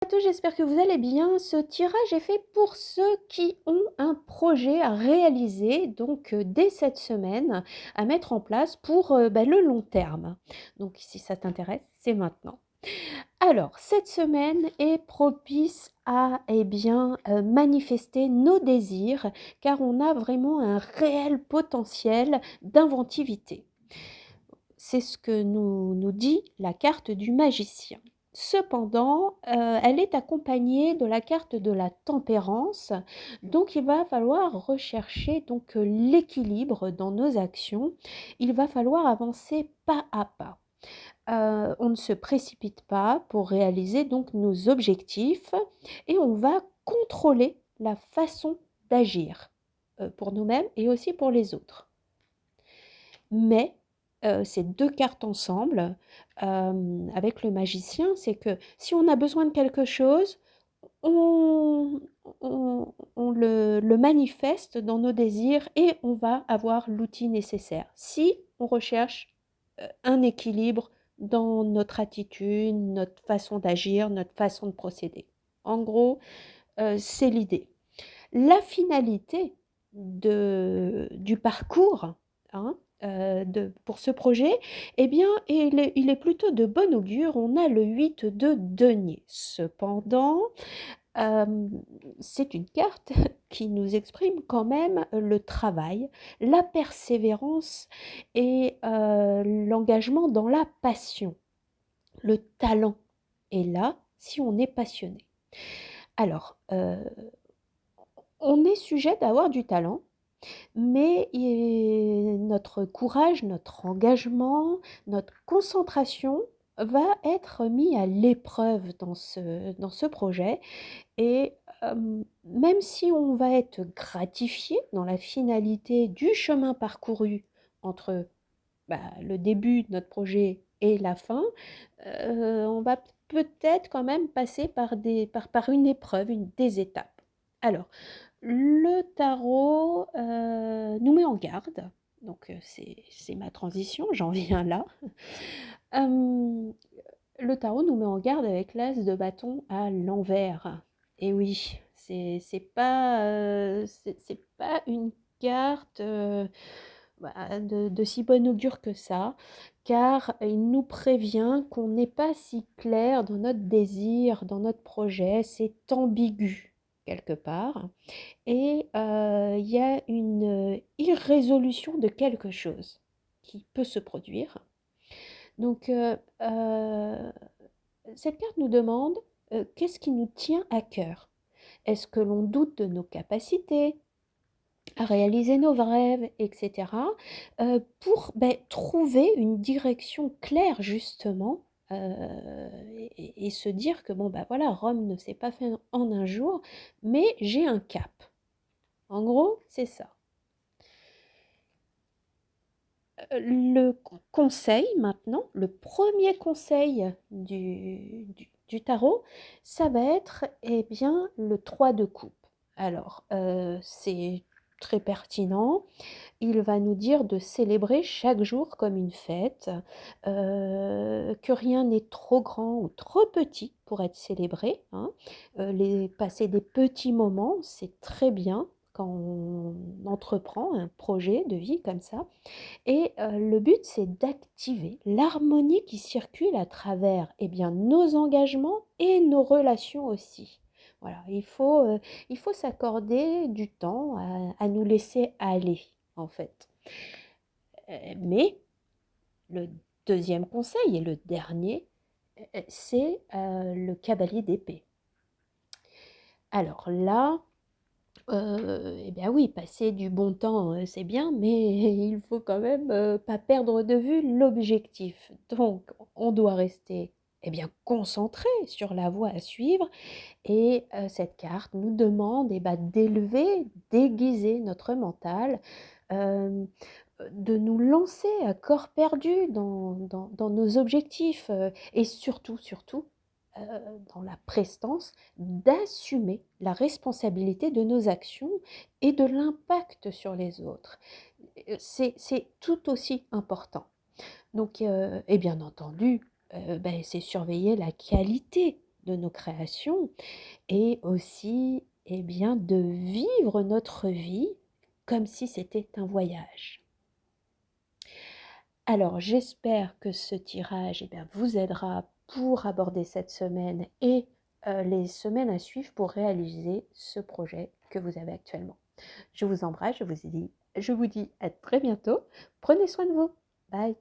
À tous, j'espère que vous allez bien. Ce tirage est fait pour ceux qui ont un projet à réaliser, donc dès cette semaine, à mettre en place pour le long terme. Donc si ça t'intéresse, c'est maintenant. Alors, cette semaine est propice à manifester nos désirs, car on a vraiment un réel potentiel d'inventivité. C'est ce que nous dit la carte du magicien. Cependant, elle est accompagnée de la carte de la tempérance, donc il va falloir rechercher l'équilibre dans nos actions. Il va falloir avancer pas à pas. On ne se précipite pas pour réaliser donc nos objectifs et on va contrôler la façon d'agir, pour nous-mêmes et aussi pour les autres. Mais ces 2 cartes ensemble, avec le magicien, c'est que si on a besoin de quelque chose, on on le manifeste dans nos désirs et on va avoir l'outil nécessaire. Si on recherche, un équilibre dans notre attitude, notre façon d'agir, notre façon de procéder. En gros, c'est l'idée. La finalité du parcours, hein, pour ce projet, eh bien, il est plutôt de bon augure. On a le 8 de denier. Cependant, hem, c'est une carte qui nous exprime quand même le travail, la persévérance et l'engagement dans la passion. Le talent est là si on est passionné. Alors, on est sujet d'avoir du talent, mais notre courage, notre engagement, notre concentration va être mis à l'épreuve dans ce projet et même si on va être gratifié dans la finalité du chemin parcouru entre, le début de notre projet et la fin, on va peut-être quand même passer par une épreuve, des étapes. Alors, le tarot, nous met en garde, donc c'est ma transition, j'en viens là. Hem, le tarot nous met en garde avec l'as de bâton à l'envers. Et oui, c'est pas une carte, de si bon augure que ça, car il nous prévient qu'on n'est pas si clair dans notre désir, dans notre projet, c'est ambigu quelque part et il y a une, irrésolution de quelque chose qui peut se produire. Donc cette carte nous demande, qu'est-ce qui nous tient à cœur? Est-ce que l'on doute de nos capacités à réaliser nos rêves et cetera? Pour, trouver une direction claire justement, et se dire que bon, voilà, Rome ne s'est pas fait en un jour, mais j'ai un cap. En gros, c'est ça. Le conseil maintenant, le premier conseil du tarot, ça va être, eh bien, le 3 de coupe. Alors, c'est très pertinent. Il va nous dire de célébrer chaque jour comme une fête, que rien n'est trop grand ou trop petit pour être célébré, hein. Passer des petits moments, c'est très bien quand on entreprend un projet de vie comme ça. Et le but, c'est d'activer l'harmonie qui circule à travers, eh bien, nos engagements et nos relations aussi. Voilà, il faut s'accorder du temps à nous laisser aller, en fait. Mais le deuxième conseil et le dernier, c'est, le cavalier d'épée. Alors là, eh bien oui, passer du bon temps, c'est bien, mais il faut quand même, pas perdre de vue l'objectif. Donc on doit rester, eh bien, concentré sur la voie à suivre et cette carte nous demande, d'élever, d'aiguiser notre mental, hem, de nous lancer à corps perdu dans nos objectifs, et surtout, surtout, heu, dans la prestance, d'assumer la responsabilité de nos actions et de l'impact sur les autres. C'est tout aussi important. Donc et bien entendu, c'est surveiller la qualité de nos créations et aussi, eh bien, de vivre notre vie comme si c'était un voyage. Alors, j'espère que ce tirage, eh bien, vous aidera pour aborder cette semaine et les semaines à suivre pour réaliser ce projet que vous avez actuellement. Je vous embrasse, je vous dis à très bientôt. Prenez soin de vous. Bye.